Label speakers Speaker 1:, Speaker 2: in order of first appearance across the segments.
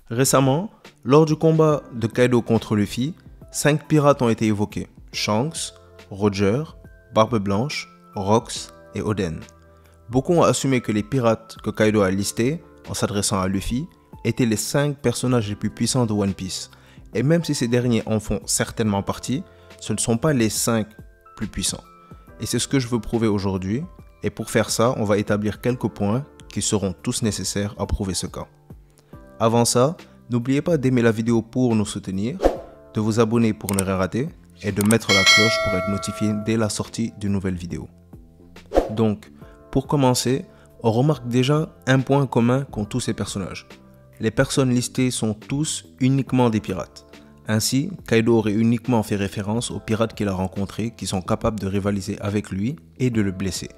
Speaker 1: Récemment, lors du combat de Kaido contre Luffy, 5 pirates ont été évoqués: Shanks, Roger, Barbe Blanche, Rox et Oden. Beaucoup ont assumé que les pirates que Kaido a listés, en s'adressant à Luffy, étaient les 5 personnages les plus puissants de One Piece. Et même si ces derniers en font certainement partie, ce ne sont pas les 5 plus puissants. Et c'est ce que je veux prouver aujourd'hui, et pour faire ça, on va établir quelques points qui seront tous nécessaires à prouver ce cas. Avant ça, n'oubliez pas d'aimer la vidéo pour nous soutenir, de vous abonner pour ne rien rater et de mettre la cloche pour être notifié dès la sortie d'une nouvelle vidéo. Donc, pour commencer, on remarque déjà un point commun qu'ont tous ces personnages. Les personnes listées sont tous uniquement des pirates. Ainsi, Kaido aurait uniquement fait référence aux pirates qu'il a rencontrés qui sont capables de rivaliser avec lui et de le blesser.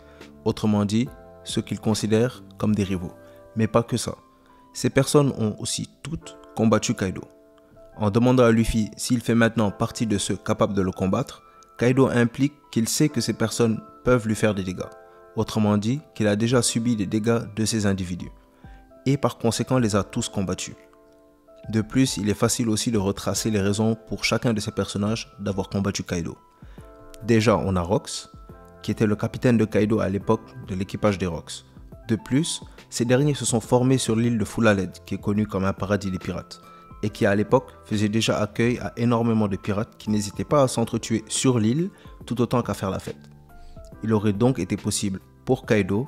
Speaker 1: Autrement dit, ceux qu'il considère comme des rivaux. Mais pas que ça. Ces personnes ont aussi toutes combattu Kaido. En demandant à Luffy s'il fait maintenant partie de ceux capables de le combattre, Kaido implique qu'il sait que ces personnes peuvent lui faire des dégâts. Autrement dit, qu'il a déjà subi des dégâts de ces individus. Et par conséquent les a tous combattus. De plus, il est facile aussi de retracer les raisons pour chacun de ces personnages d'avoir combattu Kaido. Déjà, on a Rox, qui était le capitaine de Kaido à l'époque de l'équipage des Rox. De plus, ces derniers se sont formés sur l'île de Full Aled, qui est connue comme un paradis des pirates, et qui à l'époque faisait déjà accueil à énormément de pirates qui n'hésitaient pas à s'entretuer sur l'île tout autant qu'à faire la fête. Il aurait donc été possible pour Kaido,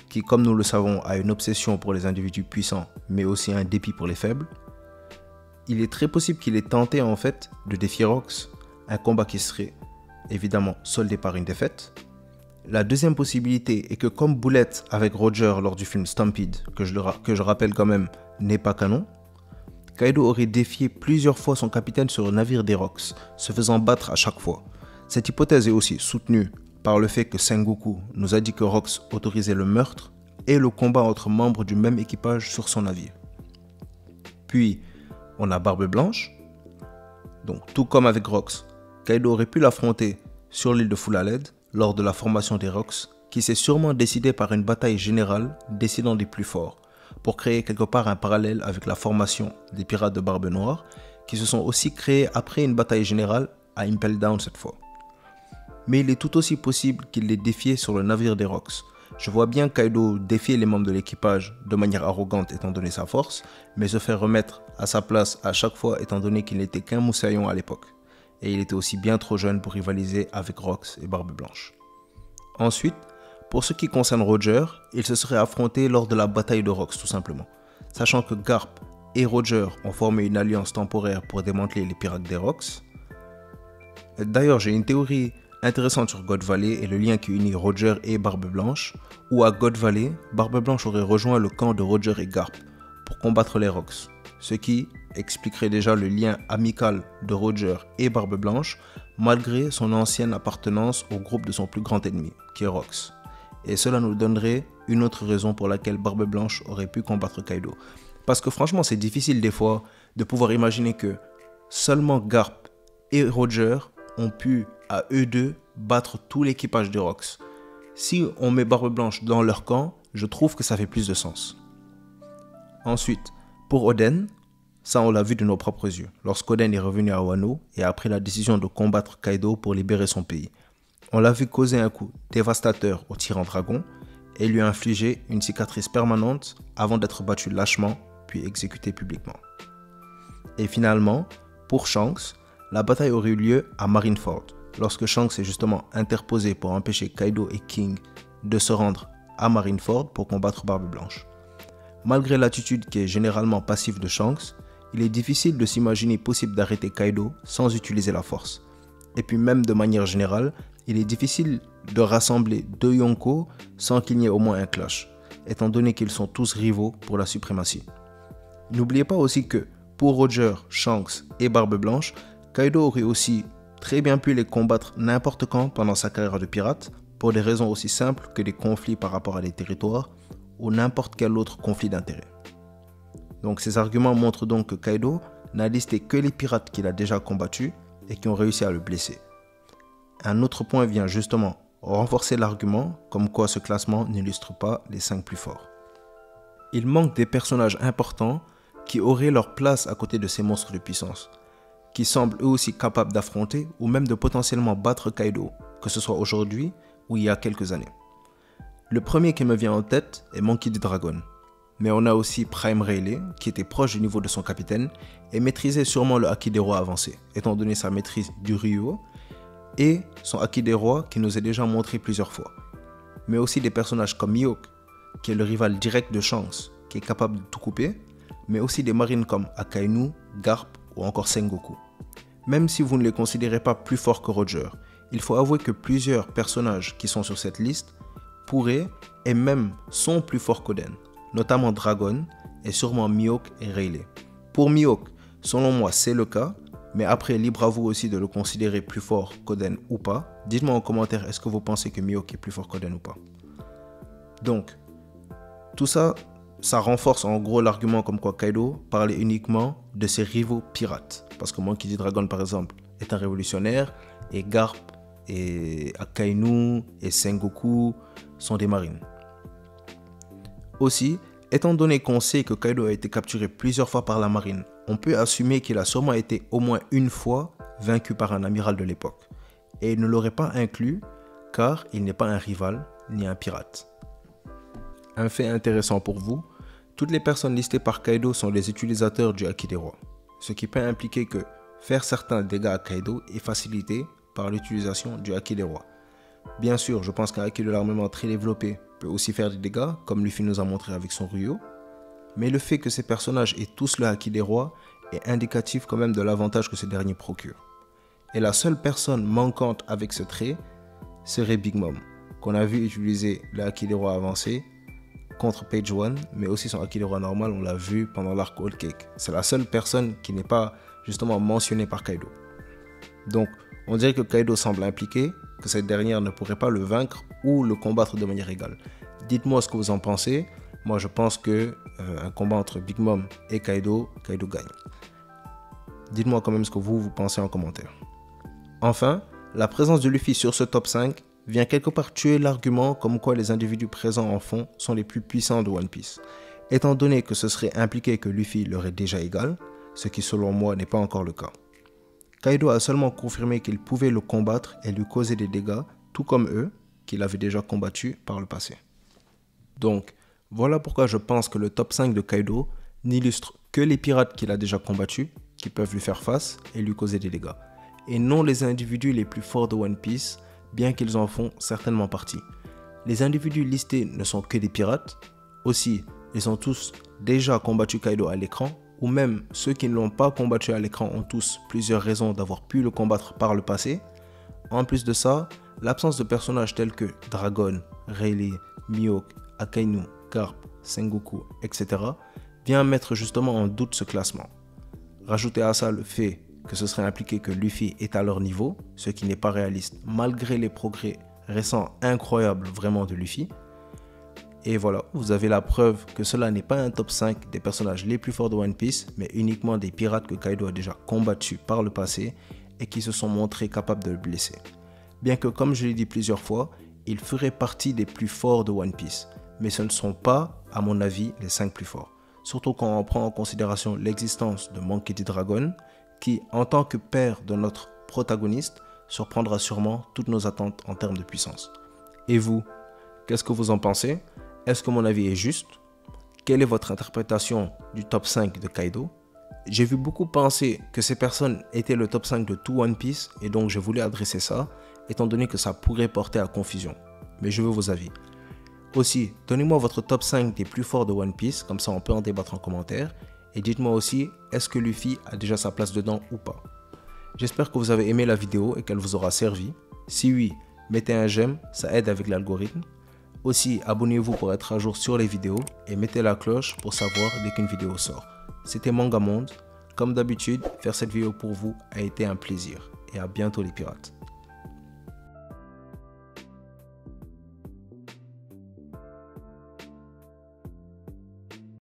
Speaker 1: qui comme nous le savons a une obsession pour les individus puissants mais aussi un dépit pour les faibles, il est très possible qu'il ait tenté en fait de défier Rox, un combat qui serait évidemment soldé par une défaite. La deuxième possibilité est que comme Boulette avec Roger lors du film Stampede, que je rappelle quand même n'est pas canon, Kaido aurait défié plusieurs fois son capitaine sur le navire des Rox, se faisant battre à chaque fois. Cette hypothèse est aussi soutenue par le fait que Sengoku nous a dit que Rox autorisait le meurtre et le combat entre membres du même équipage sur son navire. Puis, on a Barbe Blanche. Donc, tout comme avec Rox, Kaido aurait pu l'affronter sur l'île de Full Aled lors de la formation des Rox, qui s'est sûrement décidée par une bataille générale décidant des plus forts, pour créer quelque part un parallèle avec la formation des pirates de Barbe Noire, qui se sont aussi créés après une bataille générale à Impel Down cette fois. Mais il est tout aussi possible qu'il les défiait sur le navire des Rox. Je vois bien Kaido défier les membres de l'équipage de manière arrogante étant donné sa force, mais se faire remettre à sa place à chaque fois étant donné qu'il n'était qu'un moussaillon à l'époque. Et il était aussi bien trop jeune pour rivaliser avec Rox et Barbe Blanche. Ensuite, pour ce qui concerne Roger, il se serait affronté lors de la bataille de Rox tout simplement. Sachant que Garp et Roger ont formé une alliance temporaire pour démanteler les pirates des Rox. D'ailleurs, j'ai une théorie intéressante sur God Valley et le lien qui unit Roger et Barbe Blanche, où à God Valley, Barbe Blanche aurait rejoint le camp de Roger et Garp pour combattre les Rox, ce qui expliquerait déjà le lien amical de Roger et Barbe Blanche, malgré son ancienne appartenance au groupe de son plus grand ennemi, qui est Rox. Et cela nous donnerait une autre raison pour laquelle Barbe Blanche aurait pu combattre Kaido. Parce que franchement, c'est difficile des fois de pouvoir imaginer que seulement Garp et Roger ont pu, à eux deux, battre tout l'équipage des Rox. Si on met Barbe Blanche dans leur camp, je trouve que ça fait plus de sens. Ensuite, pour Oden, ça on l'a vu de nos propres yeux, lorsqu'Oden est revenu à Wano et a pris la décision de combattre Kaido pour libérer son pays. On l'a vu causer un coup dévastateur au tyran dragon et lui infliger une cicatrice permanente avant d'être battu lâchement puis exécuté publiquement. Et finalement, pour Shanks, la bataille aurait eu lieu à Marineford, lorsque Shanks s'est justement interposé pour empêcher Kaido et King de se rendre à Marineford pour combattre Barbe Blanche. Malgré l'attitude qui est généralement passive de Shanks, il est difficile de s'imaginer possible d'arrêter Kaido sans utiliser la force. Et puis même de manière générale, il est difficile de rassembler deux Yonko sans qu'il n'y ait au moins un clash, étant donné qu'ils sont tous rivaux pour la suprématie. N'oubliez pas aussi que pour Roger, Shanks et Barbe Blanche, Kaido aurait aussi très bien pu les combattre n'importe quand pendant sa carrière de pirate, pour des raisons aussi simples que des conflits par rapport à des territoires ou n'importe quel autre conflit d'intérêts. Donc ces arguments montrent donc que Kaido n'a listé que les pirates qu'il a déjà combattus et qui ont réussi à le blesser. Un autre point vient justement renforcer l'argument comme quoi ce classement n'illustre pas les 5 plus forts. Il manque des personnages importants qui auraient leur place à côté de ces monstres de puissance, qui semblent eux aussi capables d'affronter ou même de potentiellement battre Kaido, que ce soit aujourd'hui ou il y a quelques années. Le premier qui me vient en tête est Monkey D. Dragon, mais on a aussi Prime Rayleigh qui était proche du niveau de son capitaine et maîtrisait sûrement le Haki des rois avancé, étant donné sa maîtrise du Ryuo et son Haki des rois qui nous est déjà montré plusieurs fois. Mais aussi des personnages comme Mihawk, qui est le rival direct de Shanks, qui est capable de tout couper, mais aussi des marines comme Akainu, Garp ou encore Sengoku. Même si vous ne les considérez pas plus forts que Roger, il faut avouer que plusieurs personnages qui sont sur cette liste pourraient et même sont plus forts qu'Oden, notamment Dragon et sûrement Mihawk et Rayleigh. Pour Mihawk, selon moi c'est le cas, mais après libre à vous aussi de le considérer plus fort qu'Oden ou pas. Dites-moi en commentaire, est-ce que vous pensez que Mihawk est plus fort qu'Oden ou pas? Donc, tout ça, ça renforce en gros l'argument comme quoi Kaido parlait uniquement de ses rivaux pirates. Parce que Monkey D. Dragon par exemple est un révolutionnaire et Garp et Akainu et Sengoku sont des marines. Aussi, étant donné qu'on sait que Kaido a été capturé plusieurs fois par la marine, on peut assumer qu'il a sûrement été au moins une fois vaincu par un amiral de l'époque. Et il ne l'aurait pas inclus car il n'est pas un rival ni un pirate. Un fait intéressant pour vous, toutes les personnes listées par Kaido sont des utilisateurs du Haki des rois, ce qui peut impliquer que faire certains dégâts à Kaido est facilité par l'utilisation du Haki des rois. Bien sûr, je pense qu'un Haki de l'armement très développé peut aussi faire des dégâts, comme Luffy nous a montré avec son Ryuo, mais le fait que ces personnages aient tous le Haki des rois est indicatif quand même de l'avantage que ces derniers procurent. Et la seule personne manquante avec ce trait serait Big Mom, qu'on a vu utiliser le Haki des rois avancé contre Page One, mais aussi son Haki des rois normal, on l'a vu pendant l'arc Whole Cake. C'est la seule personne qui n'est pas justement mentionnée par Kaido. Donc, on dirait que Kaido semble impliquer que cette dernière ne pourrait pas le vaincre ou le combattre de manière égale. Dites-moi ce que vous en pensez. Moi, je pense que un combat entre Big Mom et Kaido gagne. Dites-moi quand même ce que vous pensez en commentaire. Enfin, la présence de Luffy sur ce top 5 vient quelque part tuer l'argument comme quoi les individus présents en fond sont les plus puissants de One Piece, étant donné que ce serait impliqué que Luffy leur est déjà égal, ce qui selon moi n'est pas encore le cas. Kaido a seulement confirmé qu'il pouvait le combattre et lui causer des dégâts, tout comme eux, qu'il avait déjà combattu par le passé. Donc, voilà pourquoi je pense que le top 5 de Kaido n'illustre que les pirates qu'il a déjà combattus, qui peuvent lui faire face et lui causer des dégâts, et non les individus les plus forts de One Piece, bien qu'ils en font certainement partie. Les individus listés ne sont que des pirates, aussi ils ont tous déjà combattu Kaido à l'écran, ou même ceux qui ne l'ont pas combattu à l'écran ont tous plusieurs raisons d'avoir pu le combattre par le passé. En plus de ça, l'absence de personnages tels que Dragon, Rayleigh, Mihawk, Akainu, Garp, Sengoku, etc. vient mettre justement en doute ce classement. Rajoutez à ça le fait que ce serait impliqué que Luffy est à leur niveau, ce qui n'est pas réaliste malgré les progrès récents incroyables vraiment de Luffy. Et voilà, vous avez la preuve que cela n'est pas un top 5 des personnages les plus forts de One Piece, mais uniquement des pirates que Kaido a déjà combattus par le passé et qui se sont montrés capables de le blesser. Bien que, comme je l'ai dit plusieurs fois, ils feraient partie des plus forts de One Piece, mais ce ne sont pas, à mon avis, les 5 plus forts. Surtout quand on prend en considération l'existence de Monkey D. Dragon, qui, en tant que père de notre protagoniste, surprendra sûrement toutes nos attentes en termes de puissance. Et vous, qu'est-ce que vous en pensez ? Est-ce que mon avis est juste? Quelle est votre interprétation du top 5 de Kaido? J'ai vu beaucoup penser que ces personnes étaient le top 5 de tout One Piece et donc je voulais adresser ça, étant donné que ça pourrait porter à confusion. Mais je veux vos avis. Aussi, donnez-moi votre top 5 des plus forts de One Piece, comme ça on peut en débattre en commentaire. Et dites-moi aussi, est-ce que Luffy a déjà sa place dedans ou pas? J'espère que vous avez aimé la vidéo et qu'elle vous aura servi. Si oui, mettez un j'aime, ça aide avec l'algorithme. Aussi, abonnez-vous pour être à jour sur les vidéos et mettez la cloche pour savoir dès qu'une vidéo sort. C'était Mangamonde, Comme d'habitude, faire cette vidéo pour vous a été un plaisir. Et à bientôt les pirates.